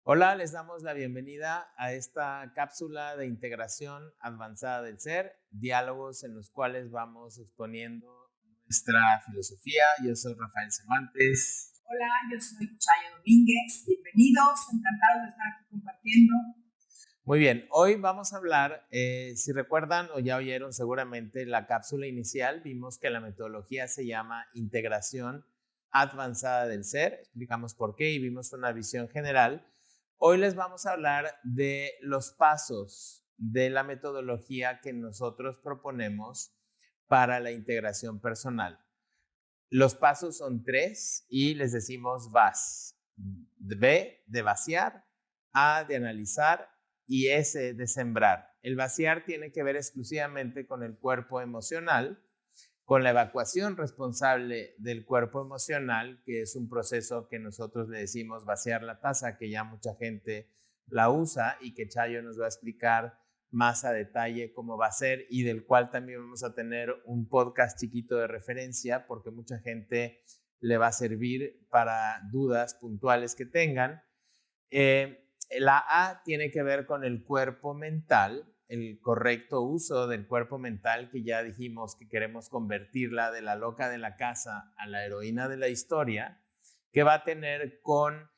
Hola, les damos la bienvenida a esta cápsula de integración avanzada del ser, diálogos en los cuales vamos exponiendo nuestra filosofía. Yo soy Rafael Cervantes. Hola, yo soy Chayo Domínguez. Bienvenidos, encantados de estar aquí compartiendo. Muy bien, hoy vamos a hablar, si recuerdan o ya oyeron seguramente la cápsula inicial, vimos que la metodología se llama integración avanzada del ser, explicamos por qué y vimos una visión general. Hoy les vamos a hablar de los pasos de la metodología que nosotros proponemos para la integración personal. Los pasos son 3 y les decimos VAS. V de vaciar, A de analizar y S de sembrar. El vaciar tiene que ver exclusivamente con el cuerpo emocional, con la evacuación responsable del cuerpo emocional, que es un proceso que nosotros le decimos vaciar la taza, que ya mucha gente la usa y que Chayo nos va a explicar más a detalle cómo va a ser y del cual también vamos a tener un podcast chiquito de referencia porque mucha gente le va a servir para dudas puntuales que tengan. La A tiene que ver con el cuerpo mental, el correcto uso del cuerpo mental, que ya dijimos que queremos convertirla de la loca de la casa a la heroína de la historia, que va a tener con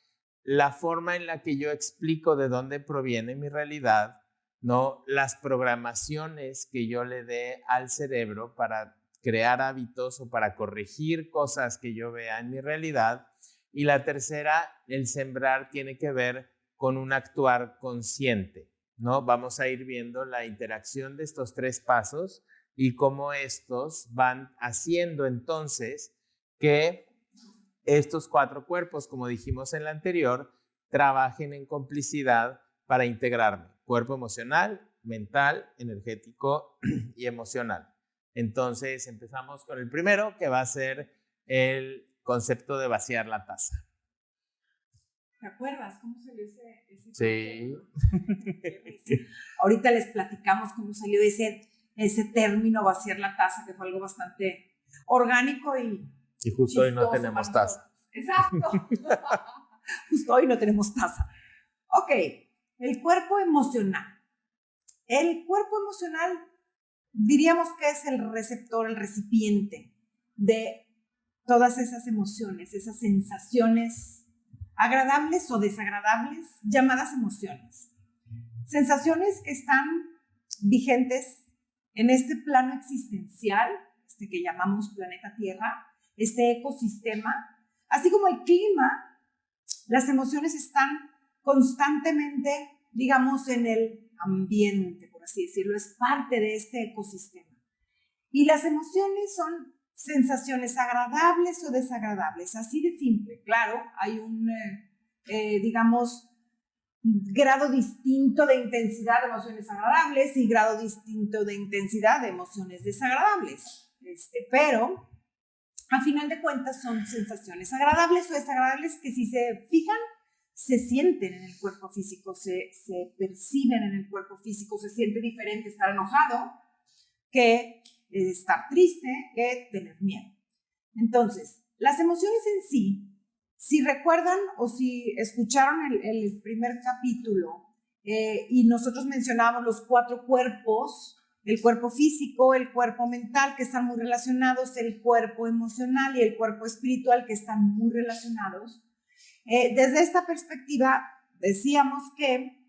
la forma en la que yo explico de dónde proviene mi realidad, ¿no? Las programaciones que yo le dé al cerebro para crear hábitos o para corregir cosas que yo vea en mi realidad. Y la tercera, el sembrar, tiene que ver con un actuar consciente, ¿no? Vamos a ir viendo la interacción de estos 3 pasos y cómo estos van haciendo entonces que estos 4 cuerpos, como dijimos en la anterior, trabajen en complicidad para integrarme. Cuerpo emocional, mental, energético y emocional. Entonces empezamos con el primero, que va a ser el concepto de vaciar la taza. ¿Te acuerdas cómo salió ese Sí. Ahorita les platicamos cómo salió ese término vaciar la taza, que fue algo bastante orgánico y justo hoy no tenemos taza. Exacto. Justo hoy no tenemos taza. Ok, el cuerpo emocional. El cuerpo emocional diríamos que es el receptor, el recipiente de todas esas emociones, esas sensaciones agradables o desagradables, llamadas emociones. Sensaciones que están vigentes en este plano existencial, que llamamos planeta Tierra, este ecosistema, así como el clima. Las emociones están constantemente, digamos, en el ambiente, por así decirlo, es parte de este ecosistema. Y las emociones son sensaciones agradables o desagradables, así de simple. Claro, hay un, digamos, grado distinto de intensidad de emociones agradables y grado distinto de intensidad de emociones desagradables. Pero, a final de cuentas, son sensaciones agradables o desagradables que, si se fijan, se sienten en el cuerpo físico, se perciben en el cuerpo físico, se siente diferente estar enojado que estar triste, que tener miedo. Entonces, las emociones en sí, si recuerdan o si escucharon el primer capítulo y nosotros mencionábamos los 4 cuerpos, el cuerpo físico, el cuerpo mental, que están muy relacionados, el cuerpo emocional y el cuerpo espiritual, que están muy relacionados. Desde esta perspectiva, decíamos que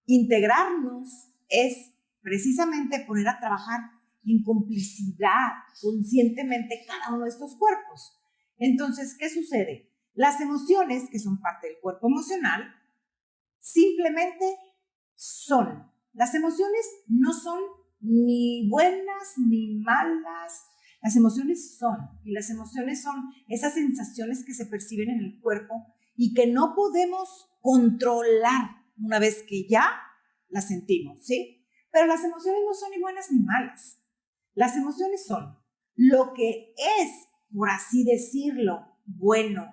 integrarnos es precisamente poner a trabajar en complicidad conscientemente cada uno de estos cuerpos. Entonces, ¿qué sucede? Las emociones, que son parte del cuerpo emocional, simplemente son. Las emociones no son ni buenas ni malas. Las emociones son. Y las emociones son esas sensaciones que se perciben en el cuerpo y que no podemos controlar una vez que ya las sentimos, ¿sí? Pero las emociones no son ni buenas ni malas. Las emociones son lo que es, por así decirlo, bueno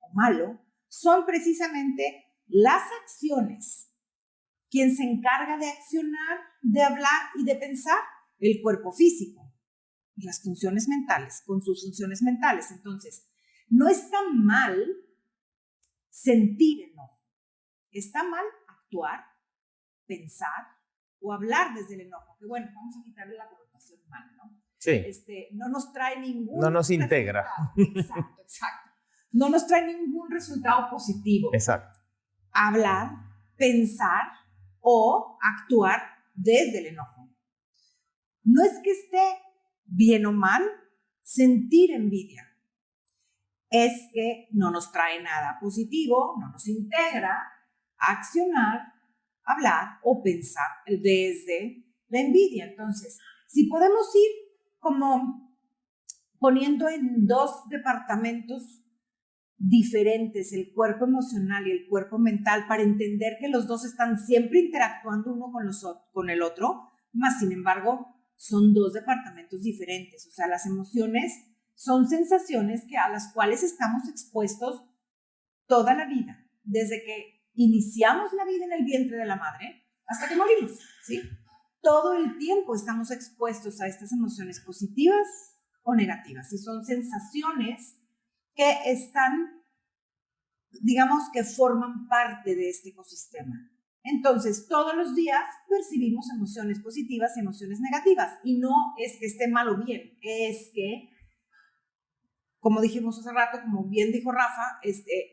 o malo, son precisamente las acciones. ¿Quién se encarga de accionar, de hablar y de pensar? El cuerpo físico y las funciones mentales, con sus funciones mentales. Entonces, no está mal sentir enojo. está mal actuar, pensar o hablar desde el enojo, que bueno, vamos a quitarle la connotación mal, ¿no? Sí. No nos trae ningún No nos integra. Exacto, exacto. No nos trae ningún resultado positivo. Exacto. Hablar, pensar o actuar desde el enojo. No es que esté bien o mal sentir envidia. Es que no nos trae nada positivo, no nos integra accionar, hablar o pensar desde la envidia. Entonces, si podemos ir como poniendo en dos departamentos diferentes, el cuerpo emocional y el cuerpo mental, para entender que los dos están siempre interactuando uno con el otro, más sin embargo, son dos departamentos diferentes. O sea, las emociones son sensaciones a las cuales estamos expuestos toda la vida, desde que iniciamos la vida en el vientre de la madre hasta que morimos, ¿sí? Todo el tiempo estamos expuestos a estas emociones positivas o negativas, y son sensaciones que están, digamos, que forman parte de este ecosistema. Entonces, todos los días percibimos emociones positivas y emociones negativas, y no es que esté mal o bien, es que, como dijimos hace rato, como bien dijo Rafa,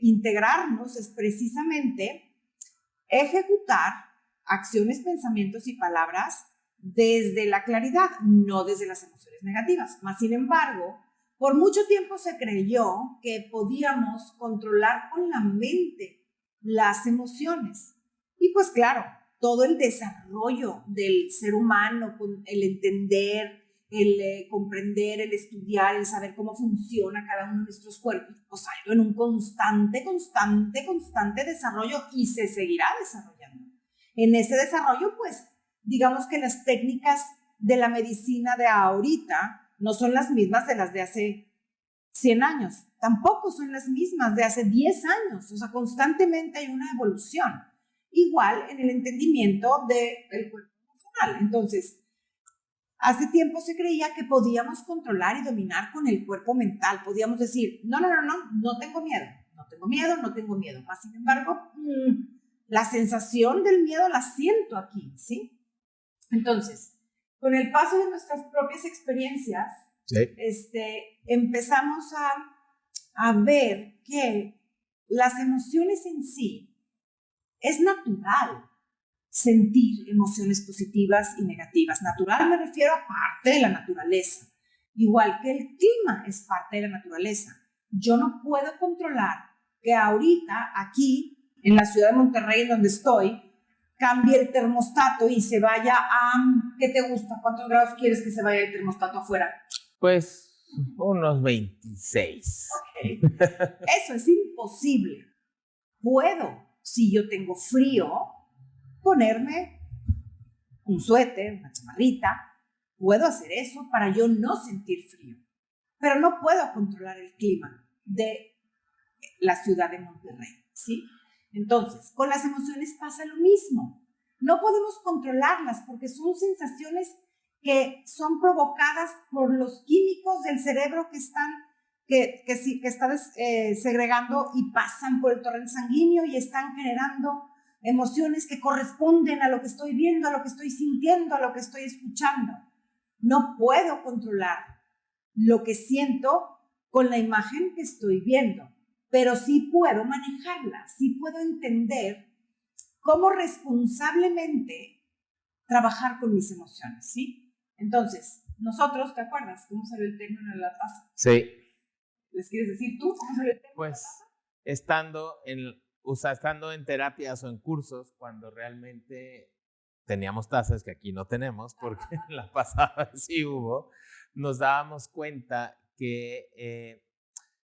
integrarnos es precisamente ejecutar acciones, pensamientos y palabras desde la claridad, no desde las emociones negativas. Más sin embargo, por mucho tiempo se creyó que podíamos controlar con la mente las emociones. Y pues claro, todo el desarrollo del ser humano, el entender, el comprender, el estudiar, el saber cómo funciona cada uno de nuestros cuerpos, pues ha ido en un constante desarrollo y se seguirá desarrollando. En ese desarrollo, pues, digamos que las técnicas de la medicina de ahorita no son las mismas de las de hace 100 años, tampoco son las mismas de hace 10 años, o sea, constantemente hay una evolución. Igual en el entendimiento del cuerpo emocional. Entonces, hace tiempo se creía que podíamos controlar y dominar con el cuerpo mental. Podíamos decir, no tengo miedo. Más sin embargo, la sensación del miedo la siento aquí, ¿sí? Entonces, con el paso de nuestras propias experiencias, sí, empezamos a ver que las emociones en sí es natural sentir emociones positivas y negativas. Natural me refiero a parte de la naturaleza. Igual que el clima es parte de la naturaleza. Yo no puedo controlar que ahorita aquí, en la ciudad de Monterrey, donde estoy, cambie el termostato y se vaya a... ¿Qué te gusta? ¿Cuántos grados quieres que se vaya el termostato afuera? Pues unos 26. Okay. Eso es imposible. Puedo, si yo tengo frío, ponerme un suéter, una chamarrita. Puedo hacer eso para yo no sentir frío. Pero no puedo controlar el clima de la ciudad de Monterrey, ¿sí? Entonces, con las emociones pasa lo mismo. No podemos controlarlas porque son sensaciones que son provocadas por los químicos del cerebro que están segregando y pasan por el torrente sanguíneo y están generando emociones que corresponden a lo que estoy viendo, a lo que estoy sintiendo, a lo que estoy escuchando. No puedo controlar lo que siento con la imagen que estoy viendo, pero sí puedo manejarla, sí puedo entender cómo responsablemente trabajar con mis emociones, ¿sí? Entonces, nosotros, ¿te acuerdas cómo salió el término de la taza? Sí. ¿Les quieres decir tú cómo salió el término pues, de la taza? Estando en terapias o en cursos, cuando realmente teníamos tazas que aquí no tenemos, porque en la pasada sí hubo, nos dábamos cuenta que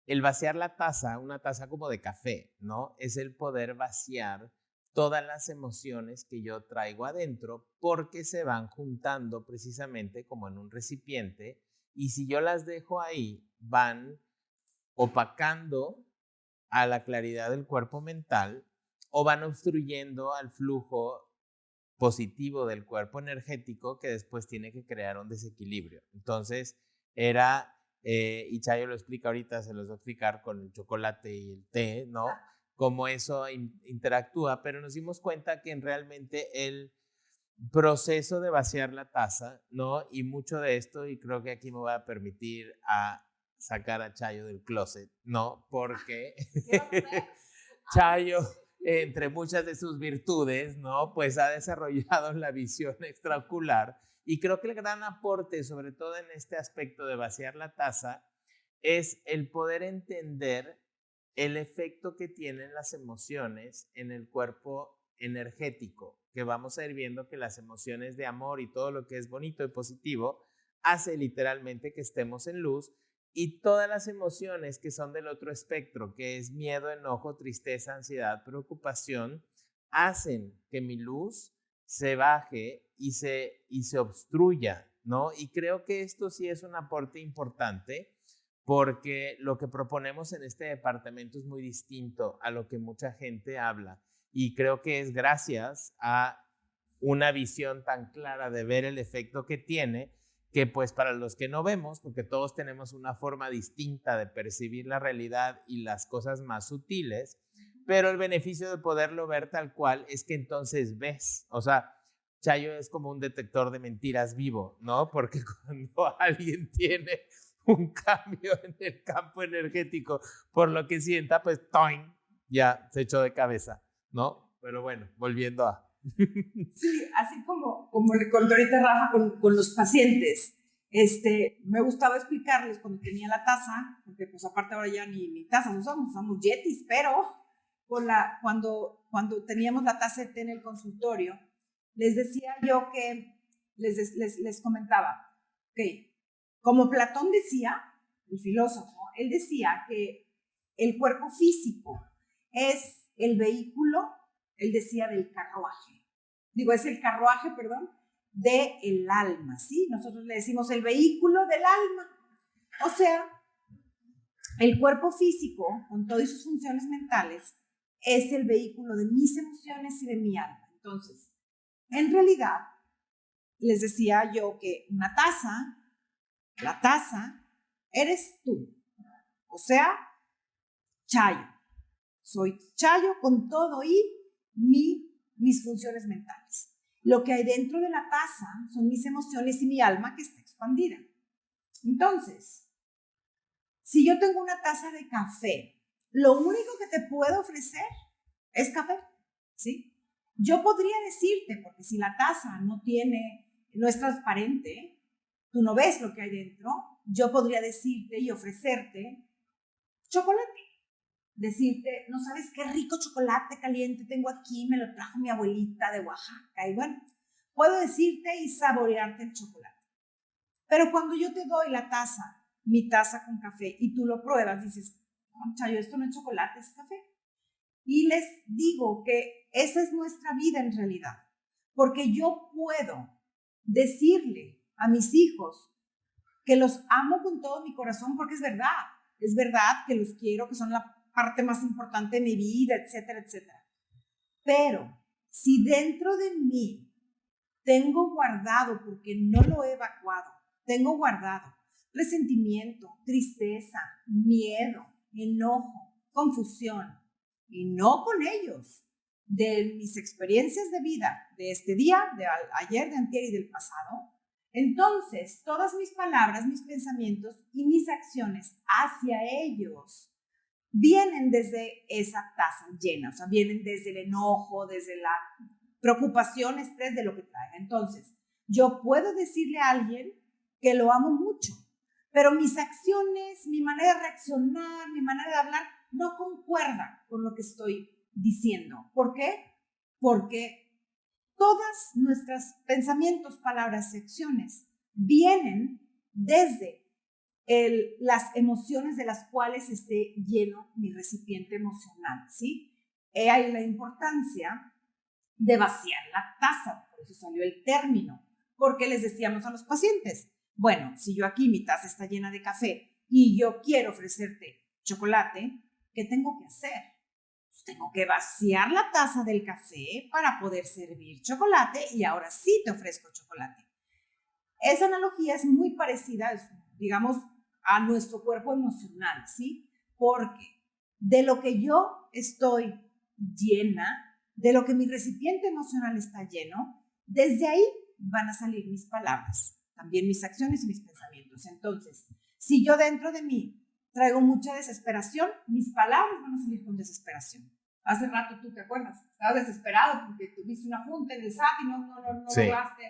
el vaciar la taza, una taza como de café, ¿no? Es el poder vaciar todas las emociones que yo traigo adentro, porque se van juntando precisamente como en un recipiente, y si yo las dejo ahí, van opacando a la claridad del cuerpo mental o van obstruyendo al flujo positivo del cuerpo energético, que después tiene que crear un desequilibrio. Entonces y Chayo lo explica ahorita, se los voy a explicar con el chocolate y el té, ¿no? cómo eso interactúa, pero nos dimos cuenta que realmente el proceso de vaciar la taza, ¿no? Y mucho de esto, y creo que aquí me voy a permitir a sacar a Chayo del closet, ¿no? Porque Chayo, entre muchas de sus virtudes, ¿no? Pues ha desarrollado la visión extraocular, y creo que el gran aporte, sobre todo en este aspecto de vaciar la taza, es el poder entender el efecto que tienen las emociones en el cuerpo energético, que vamos a ir viendo que las emociones de amor y todo lo que es bonito y positivo hace literalmente que estemos en luz, y todas las emociones que son del otro espectro, que es miedo, enojo, tristeza, ansiedad, preocupación, hacen que mi luz se baje y se obstruya, ¿no? Y creo que esto sí es un aporte importante, porque lo que proponemos en este departamento es muy distinto a lo que mucha gente habla, y creo que es gracias a una visión tan clara de ver el efecto que tiene, que pues para los que no vemos, porque todos tenemos una forma distinta de percibir la realidad y las cosas más sutiles, pero el beneficio de poderlo ver tal cual es que entonces ves, o sea, Chayo es como un detector de mentiras vivo, ¿no? Porque cuando alguien tiene un cambio en el campo energético por lo que sienta, pues ¡toing! Ya se echó de cabeza, ¿no? Pero bueno, volviendo a... Sí, así como le contó ahorita Rafa con los pacientes, me gustaba explicarles cuando tenía la taza, porque pues aparte ahora ya ni tazas usamos Yetis, pero cuando teníamos la taza de té en el consultorio, les decía yo que, les comentaba, ok, como Platón decía, el filósofo, él decía que el cuerpo físico es el vehículo, él decía, del carruaje. Es el carruaje, perdón, del alma, ¿sí? Nosotros le decimos el vehículo del alma. O sea, el cuerpo físico, con todas sus funciones mentales, es el vehículo de mis emociones y de mi alma. Entonces, en realidad, les decía yo que la taza, eres tú. O sea, Chayo. Soy Chayo con todo y mis funciones mentales. Lo que hay dentro de la taza son mis emociones y mi alma que está expandida. Entonces, si yo tengo una taza de café, lo único que te puedo ofrecer es café, ¿sí? Yo podría decirte, porque si la taza no es transparente, tú no ves lo que hay dentro, yo podría decirte y ofrecerte chocolate. Decirte, no sabes qué rico chocolate caliente tengo aquí, me lo trajo mi abuelita de Oaxaca, y bueno, puedo decirte y saborearte el chocolate. Pero cuando yo te doy la taza, mi taza con café, y tú lo pruebas, dices, Chayo, esto no es chocolate, es café. Y les digo que esa es nuestra vida en realidad, porque yo puedo decirle a mis hijos que los amo con todo mi corazón, porque es verdad que los quiero, que son la parte más importante de mi vida, etcétera, etcétera. Pero si dentro de mí tengo guardado, porque no lo he evacuado, tengo guardado resentimiento, tristeza, miedo, enojo, confusión, y no con ellos, de mis experiencias de vida, de este día, de ayer, de antier y del pasado, entonces todas mis palabras, mis pensamientos y mis acciones hacia ellos vienen desde esa taza llena, o sea, vienen desde el enojo, desde la preocupación, estrés de lo que traiga. Entonces, yo puedo decirle a alguien que lo amo mucho, pero mis acciones, mi manera de reaccionar, mi manera de hablar, no concuerda con lo que estoy diciendo. ¿Por qué? Porque todas nuestras pensamientos, palabras y acciones vienen desde las emociones de las cuales esté lleno mi recipiente emocional, ¿sí? Hay la importancia de vaciar la taza, por eso salió el término, porque les decíamos a los pacientes, bueno, si yo aquí mi taza está llena de café y yo quiero ofrecerte chocolate, ¿qué tengo que hacer? Pues tengo que vaciar la taza del café para poder servir chocolate y ahora sí te ofrezco chocolate. Esa analogía es muy parecida, digamos, a nuestro cuerpo emocional, ¿sí? Porque de lo que yo estoy llena, de lo que mi recipiente emocional está lleno, desde ahí van a salir mis palabras, también mis acciones y mis pensamientos. Entonces, si yo dentro de mí traigo mucha desesperación, mis palabras van a salir con desesperación. Hace rato tú te acuerdas, estabas desesperado porque tuviste una junta en el SAT y no lograste,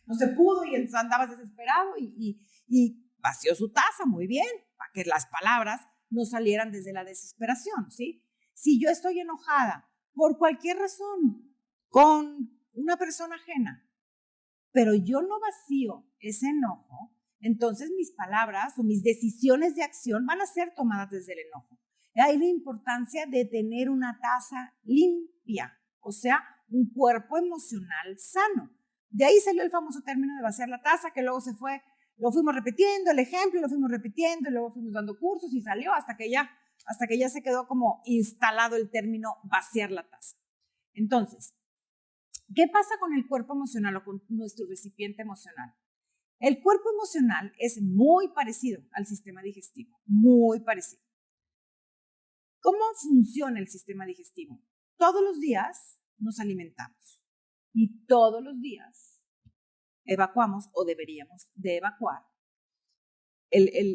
no se pudo y entonces andabas desesperado y vació su taza, muy bien, para que las palabras no salieran desde la desesperación, ¿sí? Si yo estoy enojada por cualquier razón con una persona ajena, pero yo no vacío ese enojo, entonces mis palabras o mis decisiones de acción van a ser tomadas desde el enojo. Hay la importancia de tener una taza limpia, o sea, un cuerpo emocional sano. De ahí salió el famoso término de vaciar la taza, que luego se fue, lo fuimos repitiendo, el ejemplo, lo fuimos repitiendo, y luego fuimos dando cursos y salió hasta que ya se quedó como instalado el término vaciar la taza. Entonces, ¿qué pasa con el cuerpo emocional o con nuestro recipiente emocional? El cuerpo emocional es muy parecido al sistema digestivo, muy parecido. ¿Cómo funciona el sistema digestivo? Todos los días nos alimentamos y todos los días evacuamos o deberíamos de evacuar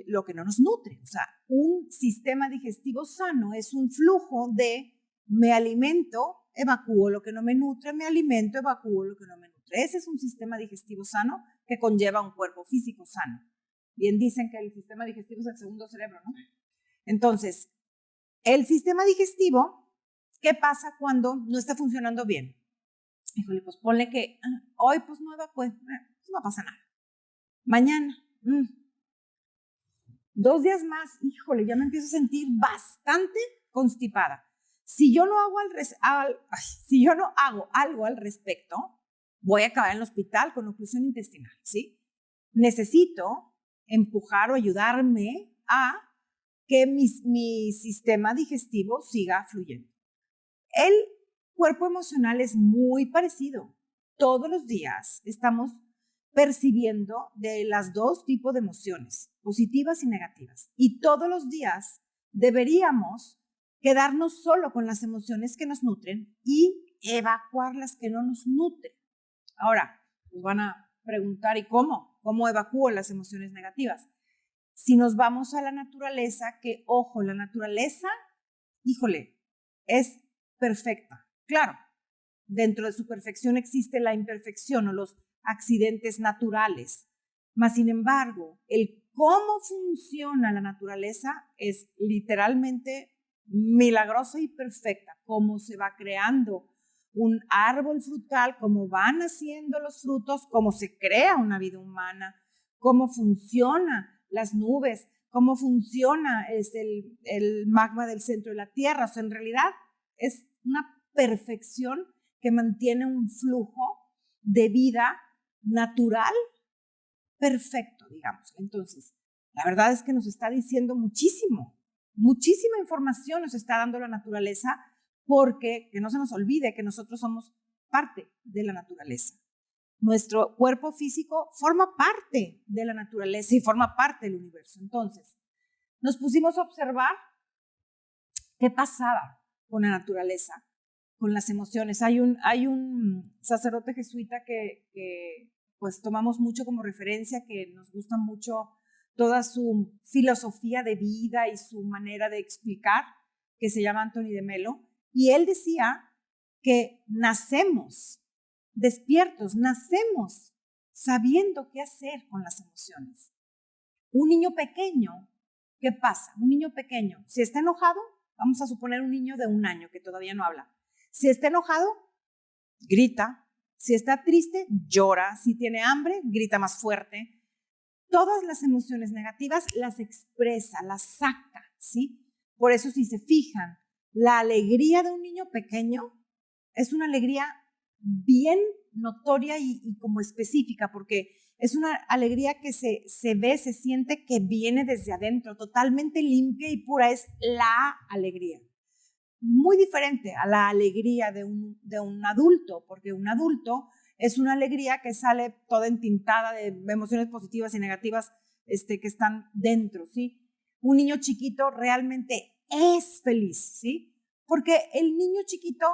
lo que no nos nutre. O sea, un sistema digestivo sano es un flujo de me alimento, evacúo lo que no me nutre, me alimento, evacúo lo que no me nutre. Ese es un sistema digestivo sano que conlleva un cuerpo físico sano. Bien dicen que el sistema digestivo es el segundo cerebro, ¿no? Entonces, el sistema digestivo, ¿qué pasa cuando no está funcionando bien? Híjole, pues ponle que hoy pues no evacué, pues no pasa nada. Mañana, 2 días más, híjole, ya me empiezo a sentir bastante constipada. Si yo no hago algo al respecto, voy a acabar en el hospital con oclusión intestinal, ¿sí? Necesito empujar o ayudarme a que mi sistema digestivo siga fluyendo. El cuerpo emocional es muy parecido. Todos los días estamos percibiendo de las dos tipos de emociones, positivas y negativas. Y todos los días deberíamos quedarnos solo con las emociones que nos nutren y evacuar las que no nos nutren. Ahora, nos van a preguntar, ¿y cómo? ¿Cómo evacúo las emociones negativas? Si nos vamos a la naturaleza, que ojo, la naturaleza, híjole, es perfecta. Claro, dentro de su perfección existe la imperfección o los accidentes naturales. Mas, sin embargo, el cómo funciona la naturaleza es literalmente milagrosa y perfecta. Cómo se va creando un árbol frutal, cómo van naciendo los frutos, cómo se crea una vida humana, cómo funcionan las nubes, cómo funciona el magma del centro de la Tierra. O sea, en realidad es una perfección que mantiene un flujo de vida natural perfecto, digamos. Entonces, la verdad es que nos está diciendo muchísima información nos está dando la naturaleza, porque que no se nos olvide que nosotros somos parte de la naturaleza. Nuestro cuerpo físico forma parte de la naturaleza y forma parte del universo. Entonces, nos pusimos a observar qué pasaba con la naturaleza, con las emociones. Hay un sacerdote jesuita que pues tomamos mucho como referencia, que nos gusta mucho toda su filosofía de vida y su manera de explicar, que se llama Anthony de Melo, y él decía que nacemos despiertos, nacemos sabiendo qué hacer con las emociones. Un niño pequeño, ¿qué pasa? Un niño pequeño, si está enojado, vamos a suponer un niño de 1 año que todavía no habla, si está enojado, grita. Si está triste, llora. Si tiene hambre, grita más fuerte. Todas las emociones negativas las expresa, las saca, ¿sí? Por eso, si se fijan, la alegría de un niño pequeño es una alegría bien notoria y como específica, porque es una alegría que se ve, se siente que viene desde adentro, totalmente limpia y pura. Es la alegría. Muy diferente a la alegría de un adulto, porque un adulto es una alegría que sale toda entintada de emociones positivas y negativas que están dentro, ¿sí? Un niño chiquito realmente es feliz, ¿sí? Porque el niño chiquito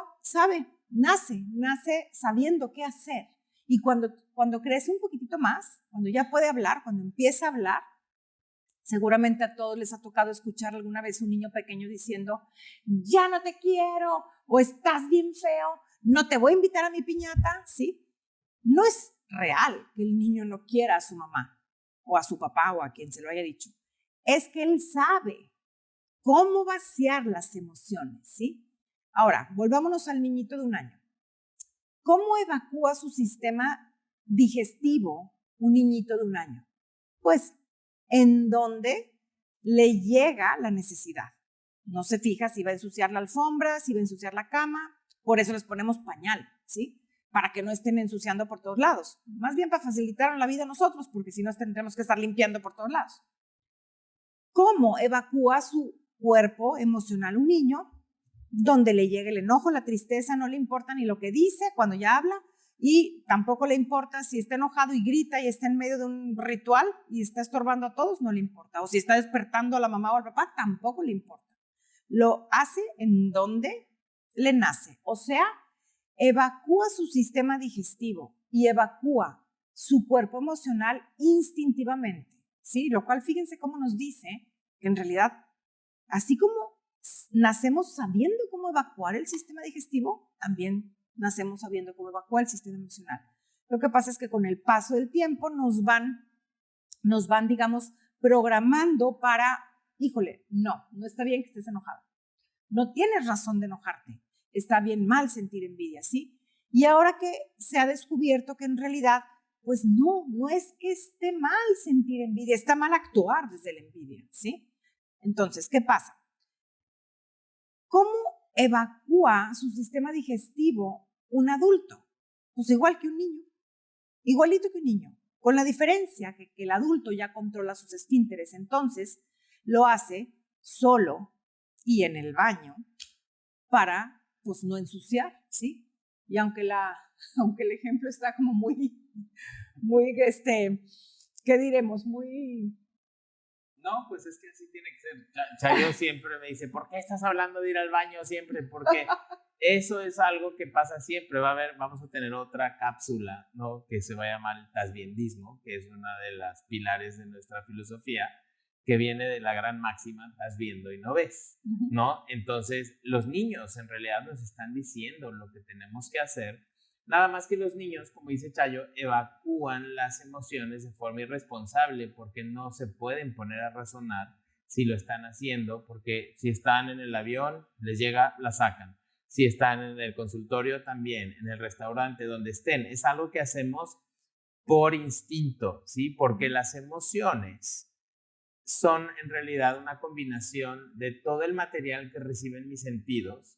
nace sabiendo qué hacer. Y cuando crece un poquitito más, cuando ya puede hablar, cuando empieza a hablar, seguramente a todos les ha tocado escuchar alguna vez un niño pequeño diciendo, ya no te quiero, o estás bien feo, no te voy a invitar a mi piñata, ¿sí? No es real que el niño no quiera a su mamá, o a su papá, o a quien se lo haya dicho. Es que él sabe cómo vaciar las emociones, ¿sí? Ahora, volvámonos al niñito de 1 año. ¿Cómo evacúa su sistema digestivo un niñito de 1 año? Pues en donde le llega la necesidad. No se fija si va a ensuciar la alfombra, si va a ensuciar la cama, por eso les ponemos pañal, ¿sí? Para que no estén ensuciando por todos lados. Más bien para facilitar la vida a nosotros, porque si no tendremos que estar limpiando por todos lados. ¿Cómo evacúa su cuerpo emocional un niño? Donde le llega el enojo, la tristeza, no le importa ni lo que dice cuando ya habla, y tampoco le importa si está enojado y grita y está en medio de un ritual y está estorbando a todos, no le importa. O si está despertando a la mamá o al papá, tampoco le importa. Lo hace en donde le nace. O sea, evacúa su sistema digestivo y evacúa su cuerpo emocional instintivamente, ¿sí? Lo cual, fíjense cómo nos dice que en realidad, así como nacemos sabiendo cómo evacuar el sistema digestivo, también nacemos sabiendo cómo evacuar el sistema emocional. Lo que pasa es que con el paso del tiempo nos van, digamos, programando para, híjole, no está bien que estés enojado. No tienes razón de enojarte. Está bien mal sentir envidia, ¿sí? Y ahora que se ha descubierto que en realidad, pues no es que esté mal sentir envidia, está mal actuar desde la envidia, ¿sí? Entonces, ¿qué pasa? ¿Cómo evacúa su sistema digestivo un adulto? Pues igual que un niño, igualito que un niño, con la diferencia que el adulto ya controla sus esfínteres, entonces lo hace solo y en el baño para, pues, no ensuciar, ¿sí? Y aunque el ejemplo está como muy, ¿qué diremos? Muy... No, pues es que así tiene que ser. Chayo siempre me dice, ¿por qué estás hablando de ir al baño siempre? Porque eso es algo que pasa siempre. Vamos a tener otra cápsula, ¿no? Que se va a llamar el tasbiendismo, que es una de las pilares de nuestra filosofía, que viene de la gran máxima, estás viendo y no ves, ¿no? Entonces, los niños en realidad nos están diciendo lo que tenemos que hacer. Nada más que los niños, como dice Chayo, evacúan las emociones de forma irresponsable porque no se pueden poner a razonar si lo están haciendo, porque si están en el avión, les llega, la sacan. Si están en el consultorio también, en el restaurante, donde estén. Es algo que hacemos por instinto, ¿sí? Porque las emociones son en realidad una combinación de todo el material que reciben mis sentidos,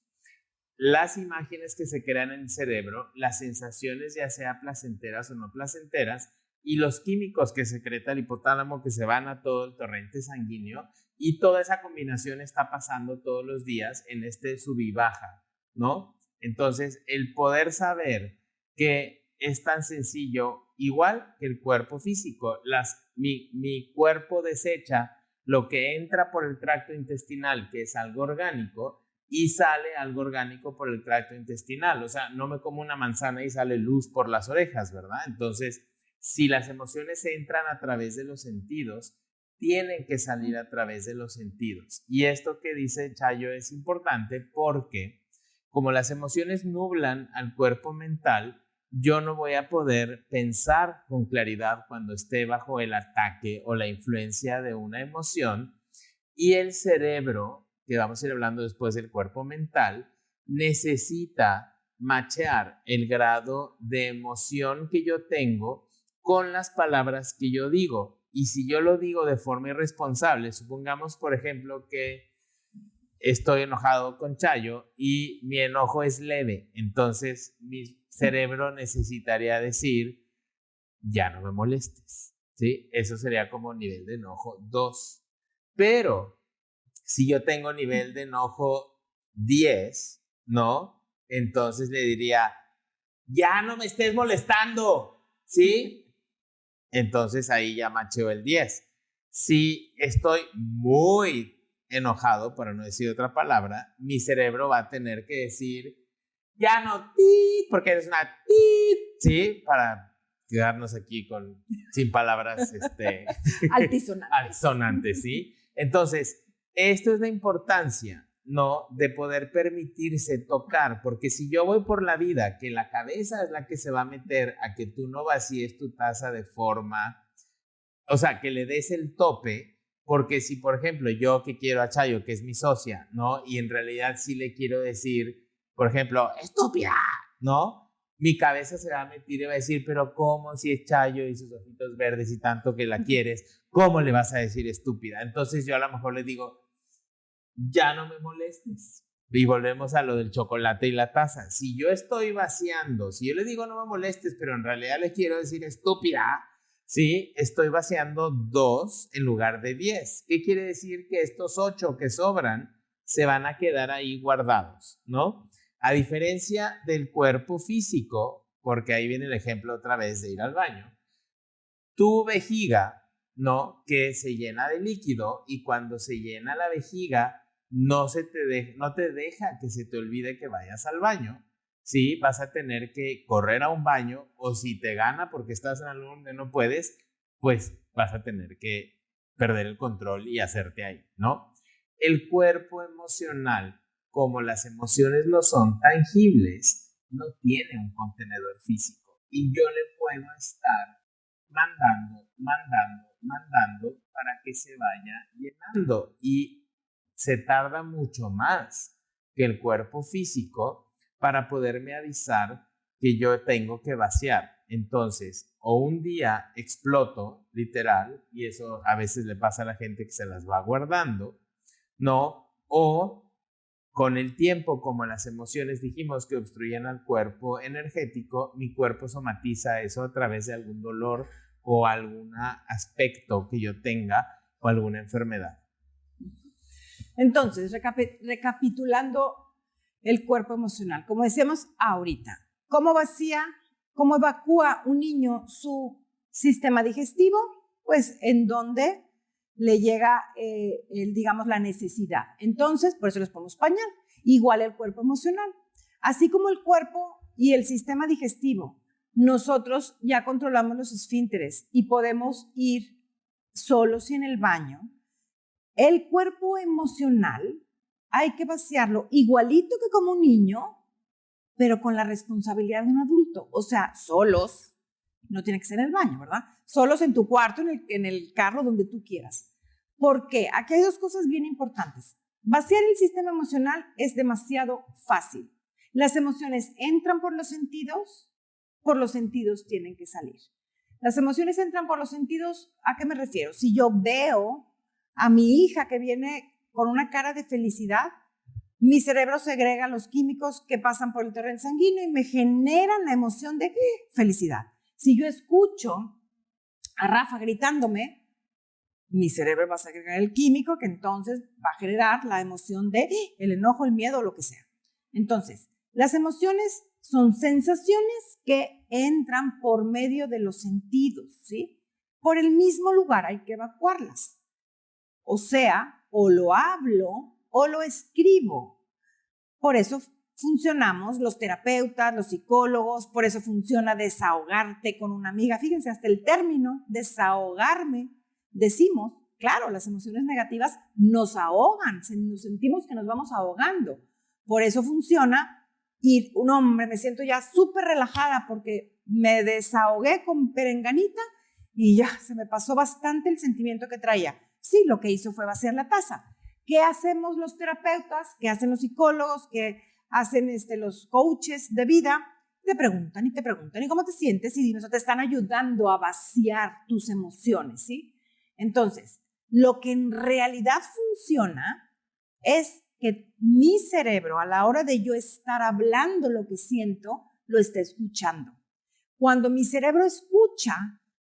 las imágenes que se crean en el cerebro, las sensaciones ya sea placenteras o no placenteras, y los químicos que secreta el hipotálamo que se van a todo el torrente sanguíneo, y toda esa combinación está pasando todos los días en este sub y baja, ¿no? Entonces, el poder saber que es tan sencillo, igual que el cuerpo físico, mi cuerpo desecha lo que entra por el tracto intestinal, que es algo orgánico, y sale algo orgánico por el tracto intestinal. O sea, no me como una manzana y sale luz por las orejas, ¿verdad? Entonces, si las emociones entran a través de los sentidos, tienen que salir a través de los sentidos. Y esto que dice Chayo es importante porque como las emociones nublan al cuerpo mental, yo no voy a poder pensar con claridad cuando esté bajo el ataque o la influencia de una emoción, y el cerebro, que vamos a ir hablando después del cuerpo mental, necesita machear el grado de emoción que yo tengo con las palabras que yo digo. Y si yo lo digo de forma irresponsable, supongamos, por ejemplo, que estoy enojado con Chayo y mi enojo es leve, entonces mi cerebro necesitaría decir, ya no me molestes, ¿sí? Eso sería como nivel de enojo 2. Pero si yo tengo nivel de enojo 10, ¿no? Entonces le diría, ya no me estés molestando, ¿sí? Entonces ahí ya macheo el 10. Si estoy muy enojado, para no decir otra palabra, mi cerebro va a tener que decir, ya no, tit, porque eres una tit, ¿sí? Para quedarnos aquí sin palabras altisonantes, ¿sí? Entonces, esto es la importancia, ¿no? De poder permitirse tocar, porque si yo voy por la vida, que la cabeza es la que se va a meter a que tú no vacíes tu taza de forma, o sea, que le des el tope, porque si, por ejemplo, yo que quiero a Chayo, que es mi socia, ¿no? Y en realidad sí le quiero decir, por ejemplo, estúpida, ¿no? Mi cabeza se va a meter y va a decir, pero ¿cómo si es Chayo y sus ojitos verdes y tanto que la quieres? ¿Cómo le vas a decir estúpida? Entonces yo a lo mejor le digo, ya no me molestes. Y volvemos a lo del chocolate y la taza. Si yo estoy vaciando, si yo le digo no me molestes, pero en realidad le quiero decir estúpida, ¿sí? Estoy vaciando 2 en lugar de 10. ¿Qué quiere decir? Que estos 8 que sobran se van a quedar ahí guardados, ¿no? A diferencia del cuerpo físico, porque ahí viene el ejemplo otra vez de ir al baño, tu vejiga, ¿no? Que se llena de líquido y cuando se llena la vejiga no te deja que se te olvide que vayas al baño, ¿sí? Vas a tener que correr a un baño o si te gana porque estás en algo donde no puedes, pues vas a tener que perder el control y hacerte ahí, ¿no? El cuerpo emocional, como las emociones lo son tangibles, no tiene un contenedor físico y yo le puedo estar mandando para que se vaya llenando y se tarda mucho más que el cuerpo físico para poderme avisar que yo tengo que vaciar. Entonces, o un día exploto, literal, y eso a veces le pasa a la gente que se las va guardando, ¿no? O con el tiempo, como las emociones dijimos que obstruyen al cuerpo energético, mi cuerpo somatiza eso a través de algún dolor o algún aspecto que yo tenga o alguna enfermedad. Entonces, recapitulando el cuerpo emocional, como decíamos ahorita, ¿cómo evacúa un niño su sistema digestivo? Pues en donde le llega, digamos, la necesidad. Entonces, por eso les ponemos pañal. Igual el cuerpo emocional. Así como el cuerpo y el sistema digestivo, nosotros ya controlamos los esfínteres y podemos ir solos y en el baño. El cuerpo emocional hay que vaciarlo igualito que como un niño, pero con la responsabilidad de un adulto. O sea, solos, no tiene que ser en el baño, ¿verdad? Solos en tu cuarto, en el carro, donde tú quieras. ¿Por qué? Aquí hay 2 cosas bien importantes. Vaciar el sistema emocional es demasiado fácil. Las emociones entran por los sentidos tienen que salir. Las emociones entran por los sentidos, ¿a qué me refiero? Si yo veo a mi hija que viene con una cara de felicidad, mi cerebro segrega los químicos que pasan por el torrente sanguíneo y me generan la emoción de felicidad. Si yo escucho a Rafa gritándome, mi cerebro va a segregar el químico que entonces va a generar la emoción de el enojo, el miedo o lo que sea. Entonces, las emociones son sensaciones que entran por medio de los sentidos, ¿sí? Por el mismo lugar hay que evacuarlas. O sea, o lo hablo o lo escribo. Por eso funcionamos los terapeutas, los psicólogos, por eso funciona desahogarte con una amiga. Fíjense, hasta el término desahogarme, decimos, claro, las emociones negativas nos ahogan, nos sentimos que nos vamos ahogando. Por eso funciona ir, un hombre, me siento ya súper relajada porque me desahogué con perenganita y ya se me pasó bastante el sentimiento que traía. Sí, lo que hizo fue vaciar la taza. ¿Qué hacemos los terapeutas? ¿Qué hacen los psicólogos? ¿Qué hacen los coaches de vida? Te preguntan, ¿y cómo te sientes? Y te están ayudando a vaciar tus emociones, ¿sí? Entonces, lo que en realidad funciona es que mi cerebro, a la hora de yo estar hablando lo que siento, lo está escuchando. Cuando mi cerebro escucha,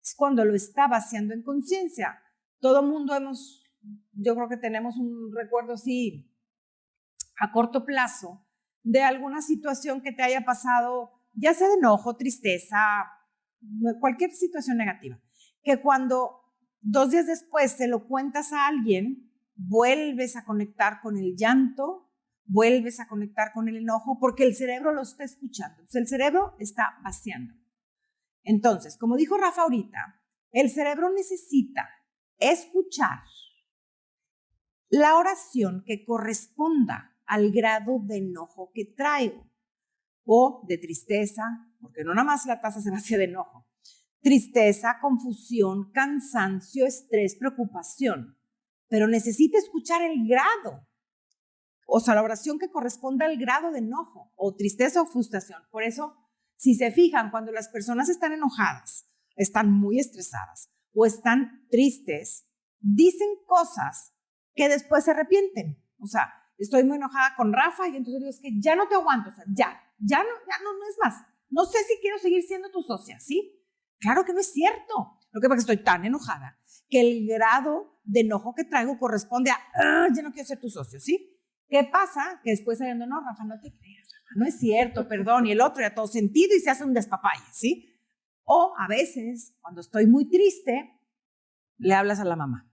es cuando lo está vaciando en conciencia. Todo mundo yo creo que tenemos un recuerdo así a corto plazo de alguna situación que te haya pasado, ya sea de enojo, tristeza, cualquier situación negativa, que cuando 2 días después se lo cuentas a alguien, vuelves a conectar con el llanto, vuelves a conectar con el enojo, porque el cerebro lo está escuchando. Entonces, el cerebro está vaciando. Entonces, como dijo Rafa ahorita, el cerebro necesita escuchar la oración que corresponda al grado de enojo que traigo o de tristeza, porque no nada más la taza se vacía de enojo. Tristeza, confusión, cansancio, estrés, preocupación. Pero necesita escuchar el grado, o sea, la oración que corresponda al grado de enojo o tristeza o frustración. Por eso, si se fijan, cuando las personas están enojadas, están muy estresadas o están tristes, dicen cosas que después se arrepienten. O sea, estoy muy enojada con Rafa y entonces digo, es que ya no te aguanto, o sea, ya no es más. No sé si quiero seguir siendo tu socia, ¿sí? Claro que no es cierto. Lo que pasa es que estoy tan enojada que el grado de enojo que traigo corresponde a, ya no quiero ser tu socio, ¿sí? ¿Qué pasa? Que después saliendo, no, Rafa, no te creas, Rafa, no es cierto, perdón, y el otro ya todo sentido y se hace un despapalle, ¿sí? O a veces, cuando estoy muy triste, le hablas a la mamá.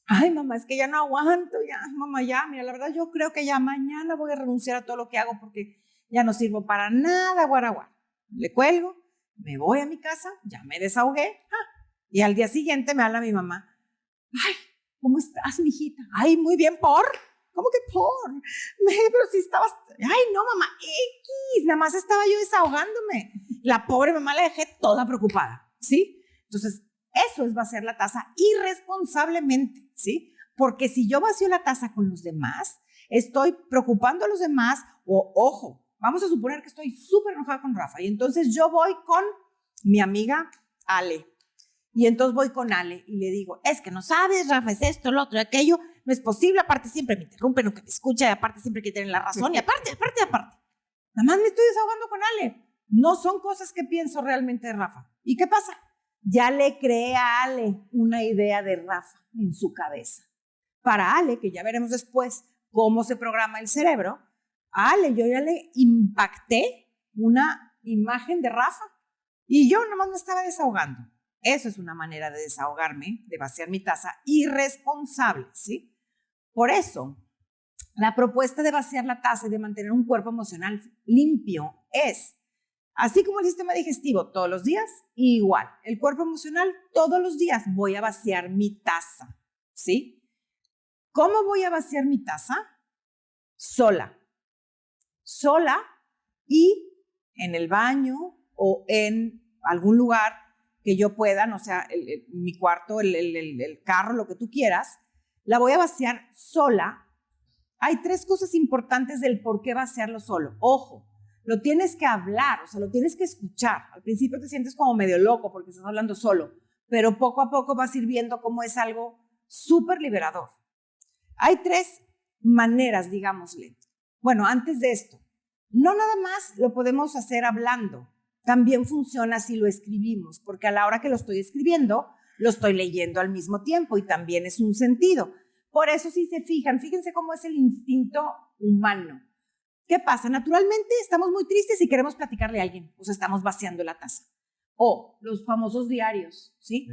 Ay, mamá, es que ya no aguanto, ya, mamá, ya, mira, la verdad yo creo que ya mañana voy a renunciar a todo lo que hago porque ya no sirvo para nada, guaraguara. Le cuelgo, me voy a mi casa, ya me desahogué, y al día siguiente me habla mi mamá. Ay, ¿cómo estás, mijita? Ay, muy bien, ¿por? ¿Cómo que por? Pero si estabas, ay, no, mamá, X, nada más estaba yo desahogándome. La pobre mamá la dejé toda preocupada, ¿sí? Entonces, eso es vaciar la taza irresponsablemente, ¿sí? Porque si yo vacío la taza con los demás, estoy preocupando a los demás, o ojo, vamos a suponer que estoy súper enojada con Rafa, y entonces yo voy con mi amiga Ale, y entonces voy con Ale y le digo, es que no sabes, Rafa, es esto, lo otro, aquello, no es posible, aparte siempre me interrumpen, nunca me escucha, y aparte siempre quiere tener la razón, y aparte. Nada más me estoy desahogando con Ale. No son cosas que pienso realmente de Rafa. ¿Y qué pasa? Ya le creé a Ale una idea de Rafa en su cabeza. Para Ale, que ya veremos después cómo se programa el cerebro, a Ale yo ya le impacté una imagen de Rafa y yo nomás me estaba desahogando. Eso es una manera de desahogarme, de vaciar mi taza irresponsable, ¿sí? Por eso, la propuesta de vaciar la taza y de mantener un cuerpo emocional limpio es, así como el sistema digestivo todos los días, igual, el cuerpo emocional todos los días voy a vaciar mi taza, ¿sí? ¿Cómo voy a vaciar mi taza? Sola y en el baño o en algún lugar que yo pueda, no sea mi cuarto, el carro, lo que tú quieras, la voy a vaciar sola. Hay 3 cosas importantes del por qué vaciarlo solo. Ojo, lo tienes que hablar, o sea, lo tienes que escuchar. Al principio te sientes como medio loco porque estás hablando solo, pero poco a poco vas a ir viendo cómo es algo súper liberador. Hay 3 maneras, digámosle. Bueno, antes de esto, no nada más lo podemos hacer hablando. También funciona si lo escribimos, porque a la hora que lo estoy escribiendo, lo estoy leyendo al mismo tiempo y también es un sentido. Por eso, si se fijan, fíjense cómo es el instinto humano. ¿Qué pasa? Naturalmente estamos muy tristes y queremos platicarle a alguien, o sea, estamos vaciando la taza. O los famosos diarios, ¿sí?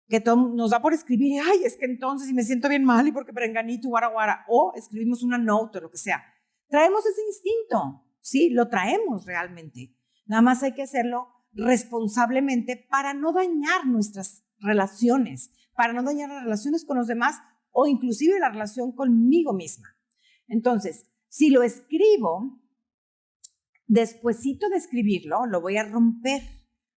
Que nos da por escribir, ay, es que entonces, y me siento bien mal, y porque perenganito, guara, o escribimos una note o lo que sea. Traemos ese instinto, ¿sí? Lo traemos realmente. Nada más hay que hacerlo responsablemente para no dañar nuestras relaciones, para no dañar las relaciones con los demás o inclusive la relación conmigo misma. Entonces, si lo escribo, despuesito de escribirlo, lo voy a romper.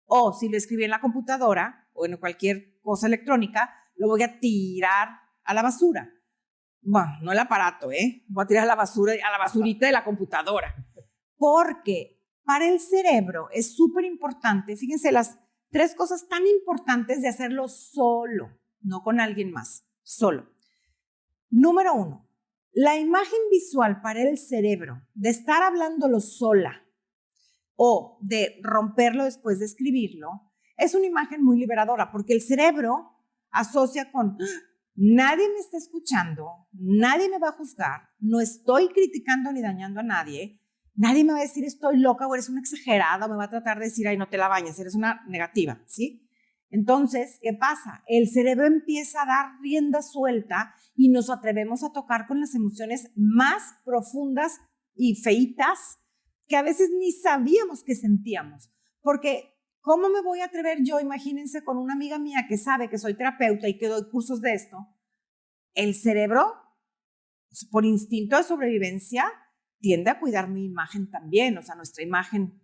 O si lo escribí en la computadora o en cualquier cosa electrónica, lo voy a tirar a la basura. Bueno, no el aparato, voy a tirar a la basura, a la basurita de la computadora. Porque para el cerebro es súper importante, fíjense las 3 cosas tan importantes de hacerlo solo, no con alguien más, solo. Número 1, la imagen visual para el cerebro de estar hablándolo sola o de romperlo después de escribirlo es una imagen muy liberadora porque el cerebro asocia con nadie me está escuchando, nadie me va a juzgar, no estoy criticando ni dañando a nadie. Nadie me va a decir estoy loca o eres una exagerada o me va a tratar de decir, ay, no te la bañes, eres una negativa, ¿sí? Entonces, ¿qué pasa? El cerebro empieza a dar rienda suelta y nos atrevemos a tocar con las emociones más profundas y feitas que a veces ni sabíamos que sentíamos. Porque, ¿cómo me voy a atrever yo? Imagínense con una amiga mía que sabe que soy terapeuta y que doy cursos de esto. El cerebro, por instinto de sobrevivencia, tiende a cuidar mi imagen también, o sea, nuestra imagen,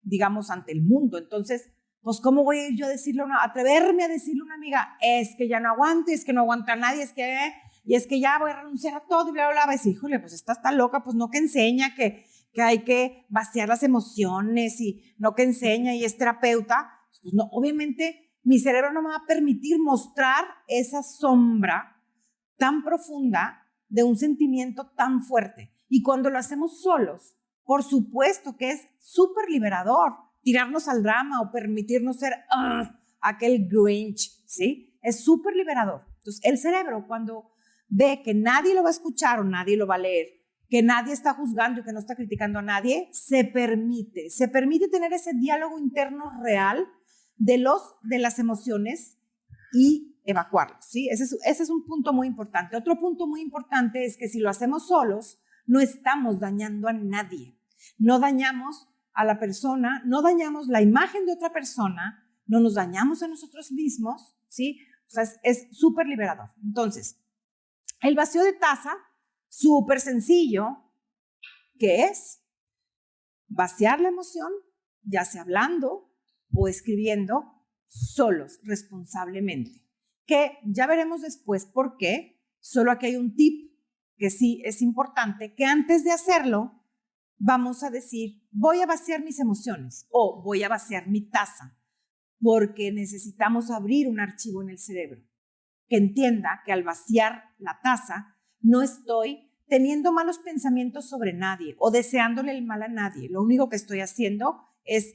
digamos, ante el mundo. Entonces, pues, ¿cómo voy a ir yo a decirle atreverme a decirle a una amiga, es que ya no aguanto, es que no aguanta a nadie, y es que ya voy a renunciar a todo, y bla, bla, bla? Va a decir, híjole, pues esta está loca, pues no que enseña que hay que vaciar las emociones, y no que enseña y es terapeuta. Pues no, obviamente mi cerebro no me va a permitir mostrar esa sombra tan profunda de un sentimiento tan fuerte. Y cuando lo hacemos solos, por supuesto que es súper liberador tirarnos al drama o permitirnos ser aquel Grinch, ¿sí? Es súper liberador. Entonces, el cerebro, cuando ve que nadie lo va a escuchar o nadie lo va a leer, que nadie está juzgando y que no está criticando a nadie, se permite tener ese diálogo interno real de las emociones y evacuarlos, ¿sí? Ese es un punto muy importante. Otro punto muy importante es que si lo hacemos solos, no estamos dañando a nadie. No dañamos a la persona, no dañamos la imagen de otra persona, no nos dañamos a nosotros mismos, ¿sí? O sea, es súper liberador. Entonces, el vacío de taza, súper sencillo, ¿qué es? Vaciar la emoción, ya sea hablando o escribiendo, solos, responsablemente. Que ya veremos después por qué. Solo aquí hay un tip que sí es importante, que antes de hacerlo, vamos a decir, voy a vaciar mis emociones o voy a vaciar mi taza, porque necesitamos abrir un archivo en el cerebro que entienda que al vaciar la taza no estoy teniendo malos pensamientos sobre nadie o deseándole el mal a nadie. Lo único que estoy haciendo es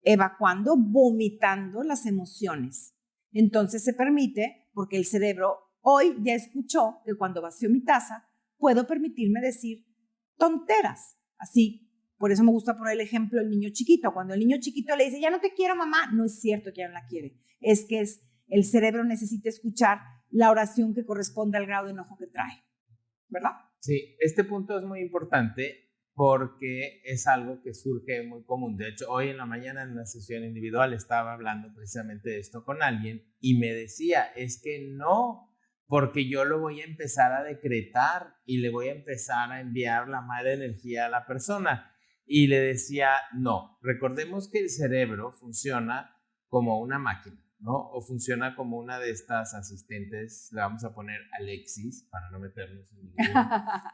evacuando, vomitando las emociones. Entonces se permite, porque el cerebro hoy ya escuchó que cuando vacío mi taza, puedo permitirme decir tonteras. Así, por eso me gusta poner el ejemplo del niño chiquito. Cuando el niño chiquito le dice, ya no te quiero, mamá, no es cierto que ya no la quiere. Es que el cerebro necesita escuchar la oración que corresponde al grado de enojo que trae, ¿verdad? Sí, este punto es muy importante porque es algo que surge muy común. De hecho, hoy en la mañana en una sesión individual estaba hablando precisamente de esto con alguien y me decía, es que no, porque yo lo voy a empezar a decretar y le voy a empezar a enviar la mala energía a la persona. Y le decía, no, recordemos que el cerebro funciona como una máquina, ¿no? O funciona como una de estas asistentes, le vamos a poner Alexis, para no meternos en ningún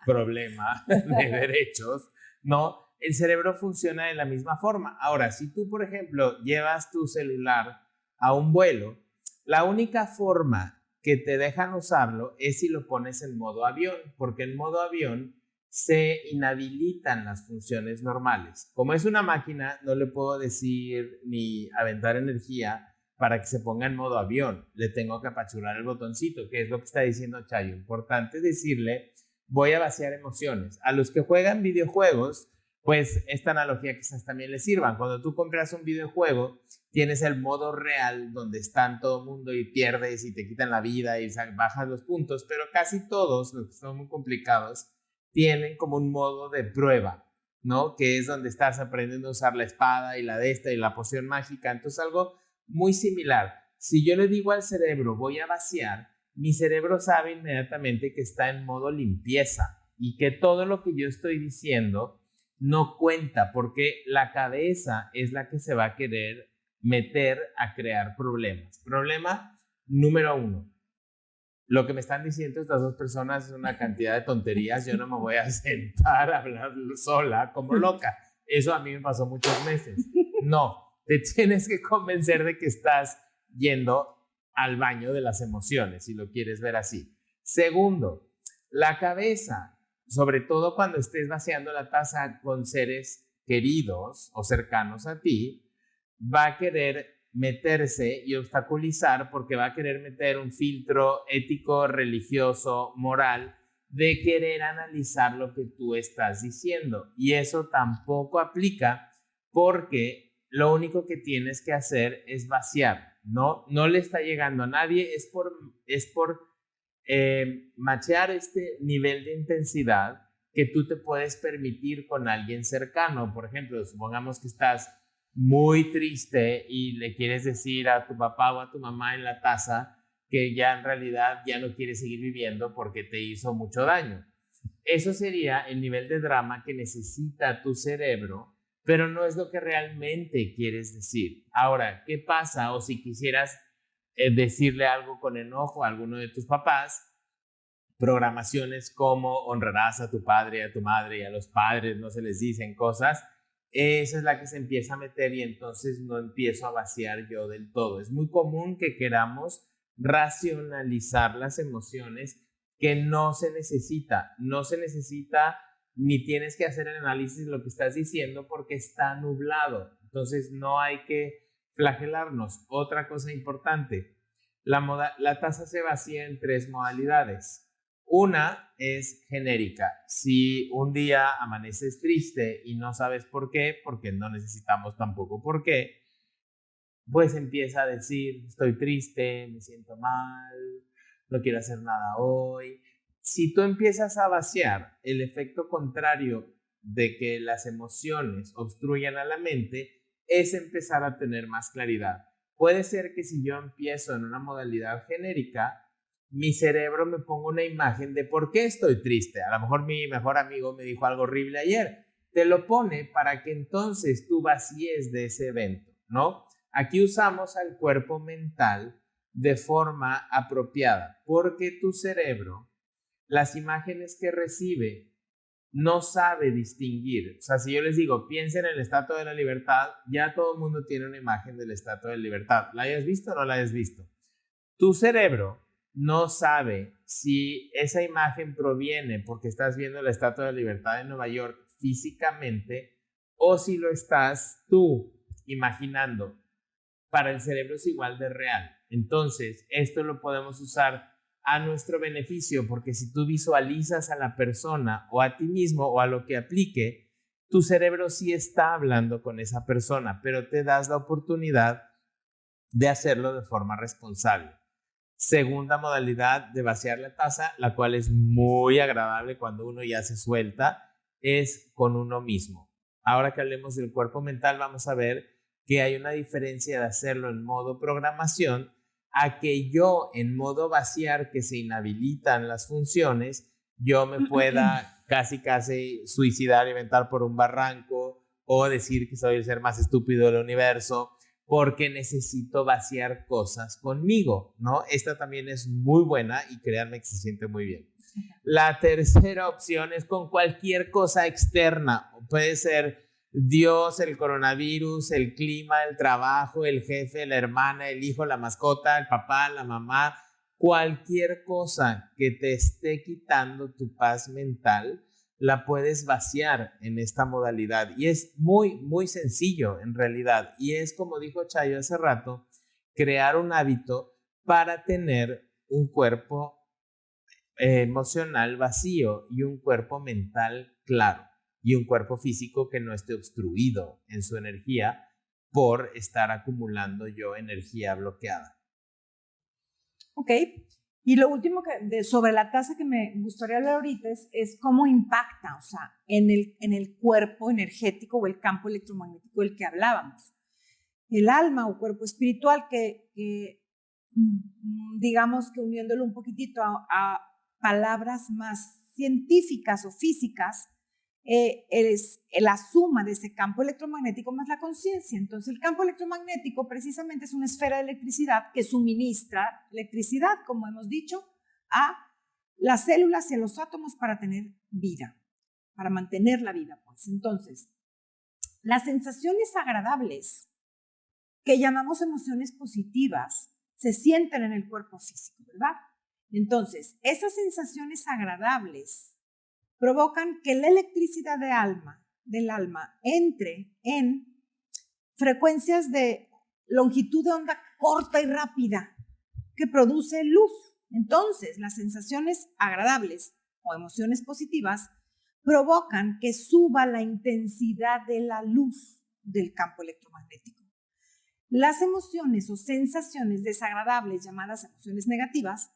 problema de derechos, ¿no? El cerebro funciona de la misma forma. Ahora, si tú, por ejemplo, llevas tu celular a un vuelo, la única forma que te dejan usarlo es si lo pones en modo avión, porque en modo avión se inhabilitan las funciones normales. Como es una máquina, no le puedo decir ni aventar energía para que se ponga en modo avión. Le tengo que apachurrar el botoncito, que es lo que está diciendo Chayo. Importante decirle, voy a vaciar emociones. A los que juegan videojuegos, pues esta analogía quizás también les sirva. Cuando tú compras un videojuego, tienes el modo real donde están todo el mundo y pierdes y te quitan la vida y bajas los puntos, pero casi todos, los que son muy complicados, tienen como un modo de prueba, ¿no? Que es donde estás aprendiendo a usar la espada y la de esta y la poción mágica. Entonces algo muy similar. Si yo le digo al cerebro, voy a vaciar, mi cerebro sabe inmediatamente que está en modo limpieza y que todo lo que yo estoy diciendo no cuenta porque la cabeza es la que se va a querer meter a crear problemas. Problema número 1. Lo que me están diciendo estas dos personas es una cantidad de tonterías. Yo no me voy a sentar a hablar sola como loca. Eso a mí me pasó muchos meses. No, te tienes que convencer de que estás yendo al baño de las emociones, si lo quieres ver así. Segundo, la cabeza, sobre todo cuando estés vaciando la taza con seres queridos o cercanos a ti, va a querer meterse y obstaculizar porque va a querer meter un filtro ético, religioso, moral de querer analizar lo que tú estás diciendo. Y eso tampoco aplica porque lo único que tienes que hacer es vaciar. no le está llegando a nadie, es por machear este nivel de intensidad que tú te puedes permitir con alguien cercano. Por ejemplo, supongamos que estás muy triste y le quieres decir a tu papá o a tu mamá en la taza que ya en realidad ya no quieres seguir viviendo porque te hizo mucho daño. Eso sería el nivel de drama que necesita tu cerebro, pero no es lo que realmente quieres decir. Ahora, ¿qué pasa? O si quisieras decirle algo con enojo a alguno de tus papás, programaciones como honrarás a tu padre y a tu madre, y a los padres no se les dicen cosas, esa es la que se empieza a meter y entonces no empiezo a vaciar yo del todo. Es muy común que queramos racionalizar las emociones que no se necesita ni tienes que hacer el análisis de lo que estás diciendo porque está nublado. Entonces no hay que flagelarnos. Otra cosa importante, la taza se vacía en 3 modalidades. Una es genérica. Si un día amaneces triste y no sabes por qué, porque no necesitamos tampoco por qué, pues empieza a decir, estoy triste, me siento mal, no quiero hacer nada hoy. Si tú empiezas a vaciar, el efecto contrario de que las emociones obstruyan a la mente es empezar a tener más claridad. Puede ser que si yo empiezo en una modalidad genérica, mi cerebro me ponga una imagen de por qué estoy triste. A lo mejor mi mejor amigo me dijo algo horrible ayer. Te lo pone para que entonces tú vacíes de ese evento, ¿no? Aquí usamos al cuerpo mental de forma apropiada, porque tu cerebro, las imágenes que recibe, no sabe distinguir. O sea, si yo les digo, piensen en la Estatua de la Libertad, ya todo el mundo tiene una imagen de la Estatua de la Libertad. ¿La hayas visto o no la hayas visto? Tu cerebro no sabe si esa imagen proviene porque estás viendo la Estatua de la Libertad en Nueva York físicamente o si lo estás tú imaginando. Para el cerebro es igual de real. Entonces, esto lo podemos usar a nuestro beneficio, porque si tú visualizas a la persona o a ti mismo o a lo que aplique, tu cerebro sí está hablando con esa persona, pero te das la oportunidad de hacerlo de forma responsable. Segunda modalidad de vaciar la taza, la cual es muy agradable cuando uno ya se suelta, es con uno mismo. Ahora que hablemos del cuerpo mental, vamos a ver que hay una diferencia de hacerlo en modo programación a que yo en modo vaciar, que se inhabilitan las funciones, yo me pueda casi suicidar y aventar por un barranco o decir que soy el ser más estúpido del universo porque necesito vaciar cosas conmigo, ¿no? Esta también es muy buena y créanme que se siente muy bien. La tercera opción es con cualquier cosa externa. Puede ser Dios, el coronavirus, el clima, el trabajo, el jefe, la hermana, el hijo, la mascota, el papá, la mamá. Cualquier cosa que te esté quitando tu paz mental, la puedes vaciar en esta modalidad. Y es muy, muy sencillo en realidad. Y es como dijo Chayo hace rato, crear un hábito para tener un cuerpo emocional vacío y un cuerpo mental claro y un cuerpo físico que no esté obstruido en su energía por estar acumulando yo energía bloqueada. Ok, y lo último sobre la taza que me gustaría hablar ahorita es cómo impacta, o sea, en el cuerpo energético o el campo electromagnético del que hablábamos. El alma o cuerpo espiritual que digamos que uniéndolo un poquitito a palabras más científicas o físicas, es la suma de ese campo electromagnético más la conciencia. Entonces, el campo electromagnético precisamente es una esfera de electricidad que suministra electricidad, como hemos dicho, a las células y a los átomos para tener vida, para mantener la vida, pues. Entonces, las sensaciones agradables que llamamos emociones positivas se sienten en el cuerpo físico, ¿verdad? Entonces, esas sensaciones agradables provocan que la electricidad del alma entre en frecuencias de longitud de onda corta y rápida que produce luz. Entonces, las sensaciones agradables o emociones positivas provocan que suba la intensidad de la luz del campo electromagnético. Las emociones o sensaciones desagradables, llamadas emociones negativas,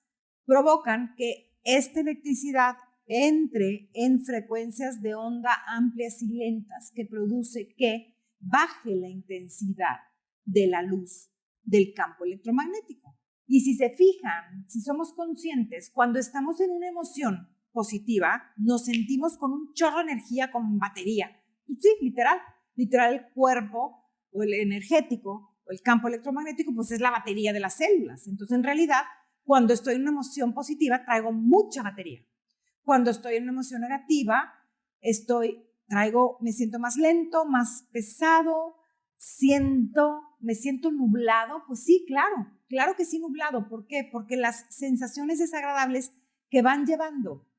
provocan que esta electricidad entre en frecuencias de onda amplias y lentas, que produce que baje la intensidad de la luz del campo electromagnético. Y si se fijan, si somos conscientes, cuando estamos en una emoción positiva, nos sentimos con un chorro de energía, con batería. Sí, literal el cuerpo o el energético o el campo electromagnético, pues es la batería de las células. Entonces, en realidad, cuando estoy en una emoción positiva, traigo mucha batería. Cuando estoy en una emoción negativa, me siento más lento, más pesado, me siento nublado. Pues sí, claro que sí, nublado. ¿Por qué? Porque las sensaciones desagradables que van llevando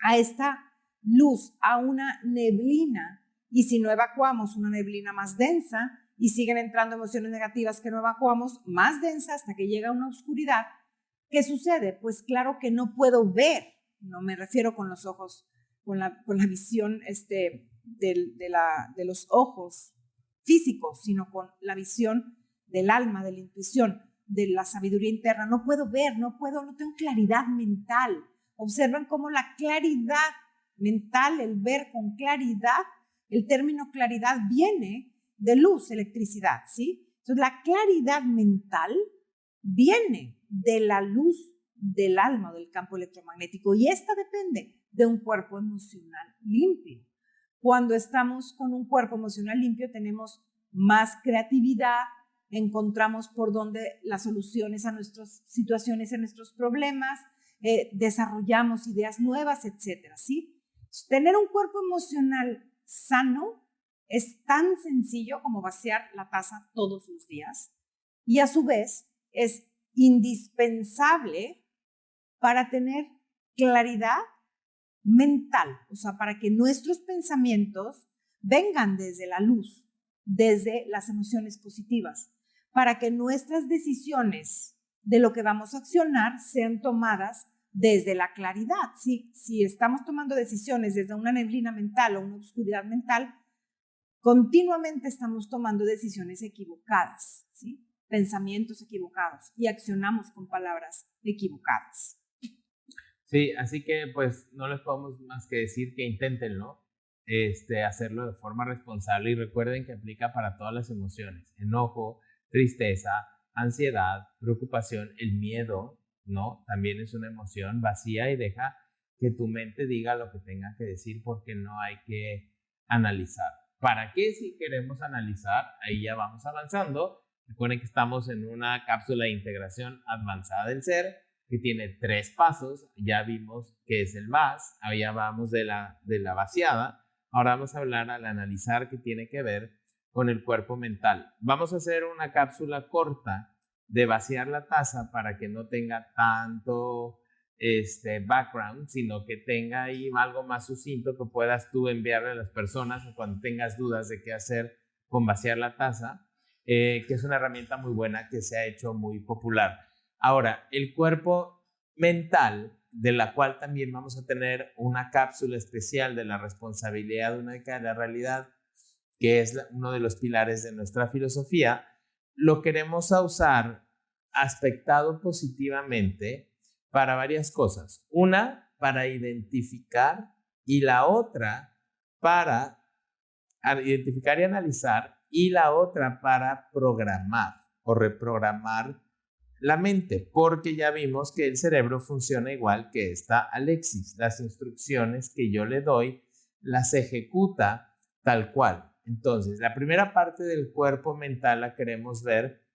a esta luz, a una neblina, y si no evacuamos una neblina más densa y siguen entrando emociones negativas que no evacuamos, más densa hasta que llega una oscuridad, ¿qué sucede? Pues claro que no puedo ver, no me refiero con los ojos, con la visión de los ojos físicos, sino con la visión del alma, de la intuición, de la sabiduría interna. No puedo ver, no tengo claridad mental. Observan cómo la claridad mental, el ver con claridad, el término claridad viene de luz, electricidad, ¿sí? Entonces la claridad mental viene de la luz del alma, del campo electromagnético, y esta depende de un cuerpo emocional limpio. Cuando estamos con un cuerpo emocional limpio tenemos más creatividad, encontramos por dónde las soluciones a nuestras situaciones, a nuestros problemas, desarrollamos ideas nuevas, etcétera, ¿sí? Tener un cuerpo emocional sano es tan sencillo como vaciar la taza todos los días, y a su vez es indispensable para tener claridad mental, o sea, para que nuestros pensamientos vengan desde la luz, desde las emociones positivas, para que nuestras decisiones de lo que vamos a accionar sean tomadas desde la claridad. Si estamos tomando decisiones desde una neblina mental o una oscuridad mental, continuamente estamos tomando decisiones equivocadas, ¿sí? Pensamientos equivocados, y accionamos con palabras equivocadas. Sí, así que pues no les podemos más que decir que inténtenlo, hacerlo de forma responsable, y recuerden que aplica para todas las emociones: enojo, tristeza, ansiedad, preocupación, el miedo, ¿no? También es una emoción. Vacía y deja que tu mente diga lo que tenga que decir, porque no hay que analizar. ¿Para qué si queremos analizar? Ahí ya vamos avanzando. Recuerden que estamos en una cápsula de integración avanzada del ser que tiene 3 pasos. Ya vimos que es el VAS, ya vamos de la vaciada. Ahora vamos a hablar al analizar, que tiene que ver con el cuerpo mental. Vamos a hacer una cápsula corta de vaciar la taza para que no tenga tanto background, sino que tenga ahí algo más sucinto que puedas tú enviarle a las personas cuando tengas dudas de qué hacer con vaciar la taza, que es una herramienta muy buena que se ha hecho muy popular. Ahora, el cuerpo mental, de la cual también vamos a tener una cápsula especial de la responsabilidad única de la realidad, que es uno de los pilares de nuestra filosofía, lo queremos usar aspectado positivamente para varias cosas. Una, para identificar, y la otra para identificar y analizar, y la otra para programar o reprogramar la mente, porque ya vimos que el cerebro funciona igual que esta Alexis. Las instrucciones que yo le doy las ejecuta tal cual. Entonces, la primera parte del cuerpo mental la queremos ver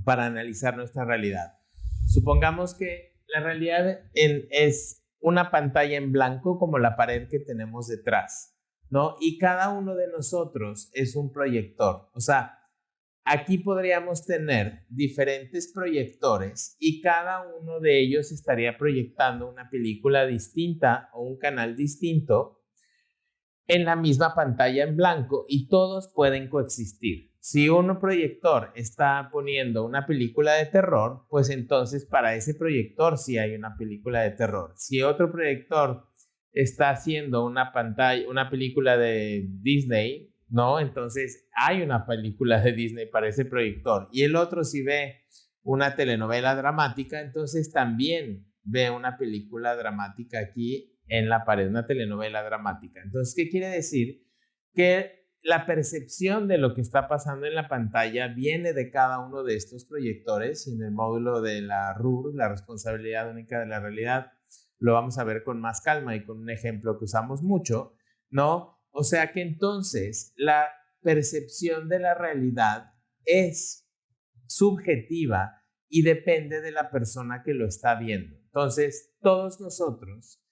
para analizar nuestra realidad. Supongamos que la realidad es una pantalla en blanco, como la pared que tenemos detrás, ¿no? Y cada uno de nosotros es un proyector. O sea, aquí podríamos tener diferentes proyectores y cada uno de ellos estaría proyectando una película distinta o un canal distinto en la misma pantalla en blanco, y todos pueden coexistir. Si un proyector está poniendo una película de terror, pues entonces para ese proyector sí hay una película de terror. Si otro proyector está haciendo una película de Disney, ¿no? Entonces hay una película de Disney para ese proyector. Y el otro si ve una telenovela dramática, entonces también ve una película dramática aquí en la pared, una telenovela dramática. Entonces, ¿qué quiere decir? Que la percepción de lo que está pasando en la pantalla viene de cada uno de estos proyectores, y en el módulo de la RUR, la responsabilidad única de la realidad, lo vamos a ver con más calma y con un ejemplo que usamos mucho, ¿no? O sea que entonces la percepción de la realidad es subjetiva y depende de la persona que lo está viendo. Entonces, todos nosotros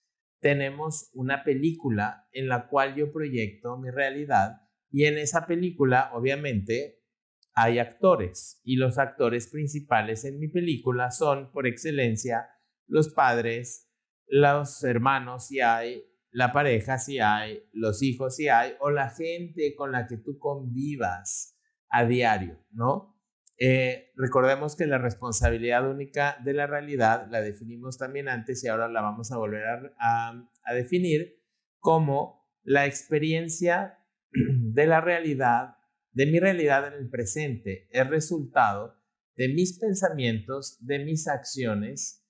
tenemos una película en la cual yo proyecto mi realidad, y en esa película, obviamente, hay actores, y los actores principales en mi película son, por excelencia, los padres, los hermanos si hay, la pareja si hay, los hijos si hay, o la gente con la que tú convivas a diario, ¿no? Recordemos que la responsabilidad única de la realidad la definimos también antes y ahora la vamos a volver a definir como la experiencia de la realidad, de mi realidad en el presente, es resultado de mis pensamientos, de mis acciones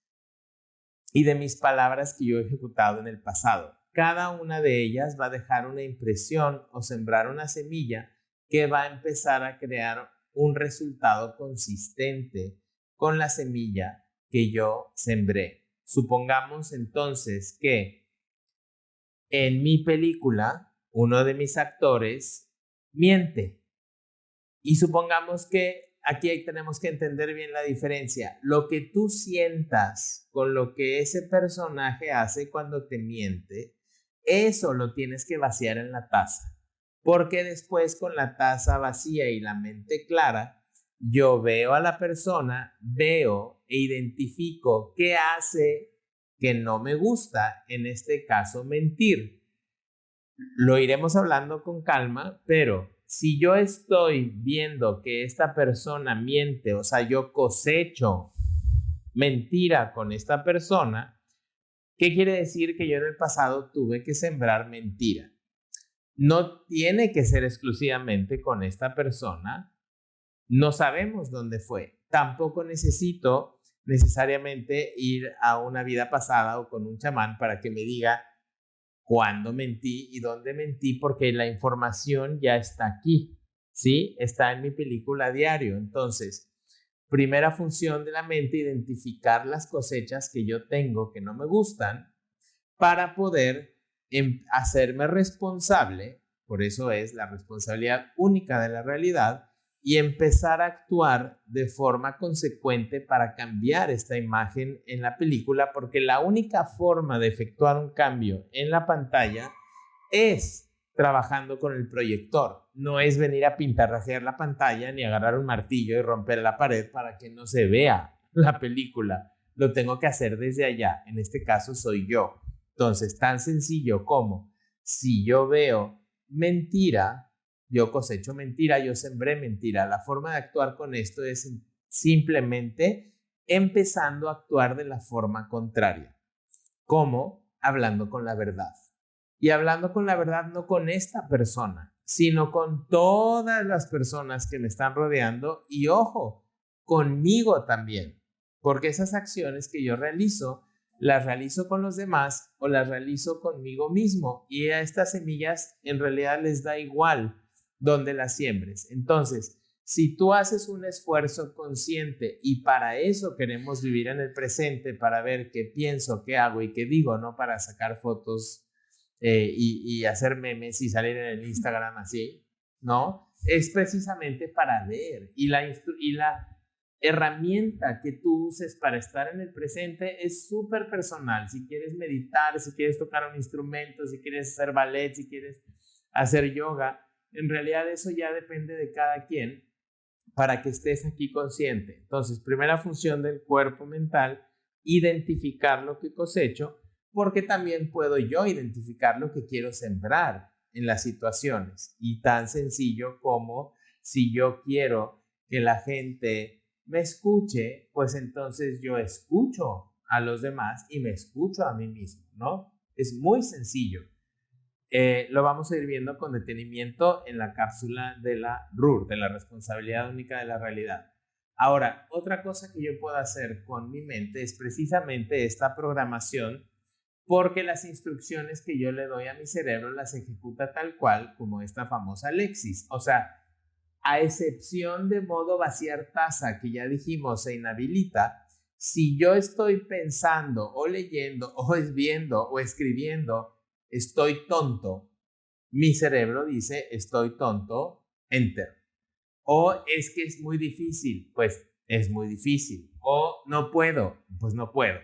y de mis palabras que yo he ejecutado en el pasado. Cada una de ellas va a dejar una impresión o sembrar una semilla que va a empezar a crear un resultado consistente con la semilla que yo sembré. Supongamos entonces que en mi película uno de mis actores miente, y supongamos que aquí tenemos que entender bien la diferencia. Lo que tú sientas con lo que ese personaje hace cuando te miente, eso lo tienes que vaciar en la taza. Porque después, con la taza vacía y la mente clara, yo veo a la persona, veo e identifico qué hace que no me gusta, en este caso mentir. Lo iremos hablando con calma, pero si yo estoy viendo que esta persona miente, o sea, yo cosecho mentira con esta persona, ¿qué quiere decir? Que yo en el pasado tuve que sembrar mentira. No tiene que ser exclusivamente con esta persona. No sabemos dónde fue. Tampoco necesito necesariamente ir a una vida pasada o con un chamán para que me diga cuándo mentí y dónde mentí, porque la información ya está aquí, ¿sí? Está en mi película diario. Entonces, primera función de la mente, identificar las cosechas que yo tengo que no me gustan para poder hacerme responsable, por eso es la responsabilidad única de la realidad, y empezar a actuar de forma consecuente para cambiar esta imagen en la película, porque la única forma de efectuar un cambio en la pantalla es trabajando con el proyector. No es venir a pintarrajear la pantalla ni agarrar un martillo y romper la pared para que no se vea la película. Lo tengo que hacer desde allá. En este caso soy yo. Entonces, tan sencillo como si yo veo mentira, yo cosecho mentira, yo sembré mentira. La forma de actuar con esto es simplemente empezando a actuar de la forma contraria, como hablando con la verdad. Y hablando con la verdad no con esta persona, sino con todas las personas que me están rodeando, y ojo, conmigo también, porque esas acciones que yo realizo, las realizo con los demás o las realizo conmigo mismo, y a estas semillas en realidad les da igual donde las siembres. Entonces, si tú haces un esfuerzo consciente, y para eso queremos vivir en el presente, para ver qué pienso, qué hago y qué digo, no para sacar fotos y hacer memes y salir en el Instagram así, ¿no? Es precisamente para ver, y la herramienta que tú uses para estar en el presente es súper personal. Si quieres meditar, si quieres tocar un instrumento, si quieres hacer ballet, si quieres hacer yoga, en realidad eso ya depende de cada quien para que estés aquí consciente. Entonces, primera función del cuerpo mental, identificar lo que cosecho, porque también puedo yo identificar lo que quiero sembrar en las situaciones. Y tan sencillo como, si yo quiero que la gente me escuche, pues entonces yo escucho a los demás y me escucho a mí mismo, ¿no? Es muy sencillo. Lo vamos a ir viendo con detenimiento en la cápsula de la RUR, de la responsabilidad única de la realidad. Ahora, otra cosa que yo puedo hacer con mi mente es precisamente esta programación, porque las instrucciones que yo le doy a mi cerebro las ejecuta tal cual como esta famosa Lexis. O sea, a excepción de modo vaciar taza, que ya dijimos se inhabilita, si yo estoy pensando o leyendo o viendo o escribiendo, estoy tonto, mi cerebro dice estoy tonto, enter. O es que es muy difícil, pues es muy difícil. O no puedo, pues no puedo.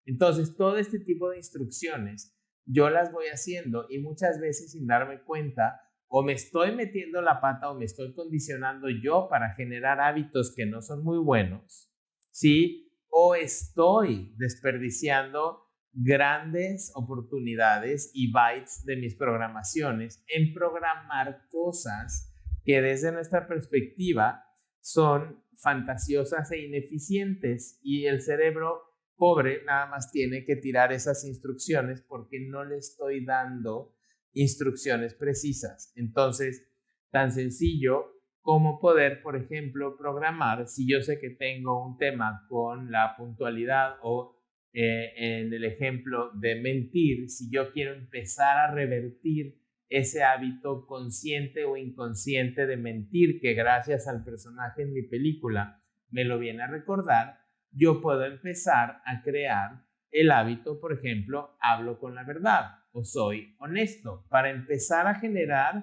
Entonces, todo este tipo de instrucciones yo las voy haciendo y muchas veces sin darme cuenta o me estoy metiendo la pata o me estoy condicionando yo para generar hábitos que no son muy buenos, ¿sí? O estoy desperdiciando grandes oportunidades y bytes de mis programaciones en programar cosas que desde nuestra perspectiva son fantasiosas e ineficientes y el cerebro pobre nada más tiene que tirar esas instrucciones porque no le estoy dando instrucciones precisas. Entonces, tan sencillo como poder, por ejemplo, programar, si yo sé que tengo un tema con la puntualidad o en el ejemplo de mentir, si yo quiero empezar a revertir ese hábito consciente o inconsciente de mentir que gracias al personaje en mi película me lo viene a recordar, yo puedo empezar a crear el hábito, por ejemplo, hablo con la verdad o soy honesto, para empezar a generar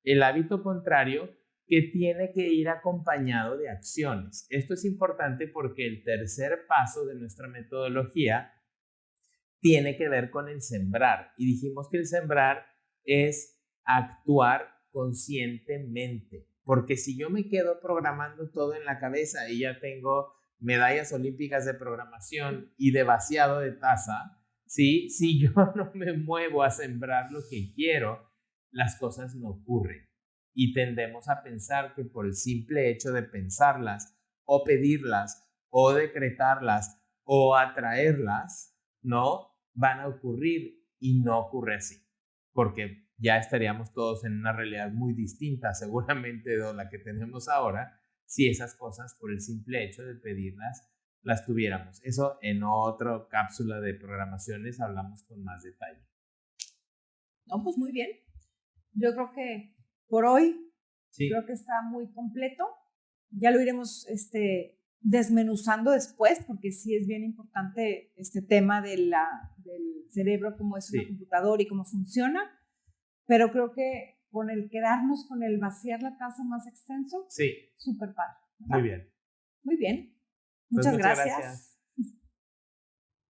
el hábito contrario que tiene que ir acompañado de acciones. Esto es importante porque el tercer paso de nuestra metodología tiene que ver con el sembrar. Y dijimos que el sembrar es actuar conscientemente. Porque si yo me quedo programando todo en la cabeza y ya tengo medallas olímpicas de programación y de vaciado de taza, ¿sí? Si yo no me muevo a sembrar lo que quiero, las cosas no ocurren. Y tendemos a pensar que por el simple hecho de pensarlas o pedirlas o decretarlas o atraerlas, no van a ocurrir y no ocurre así, porque ya estaríamos todos en una realidad muy distinta seguramente de la que tenemos ahora si esas cosas por el simple hecho de pedirlas las tuviéramos. Eso en otra cápsula de programaciones hablamos con más detalle. No, pues muy bien. Yo creo que por hoy sí. Creo que está muy completo. Ya lo iremos desmenuzando después, porque sí es bien importante este tema del cerebro, cómo es una computadora y cómo funciona, pero creo que con el quedarnos con el vaciar la taza más extenso, súper padre, ¿verdad? Muy bien. Muy bien. Pues muchas gracias.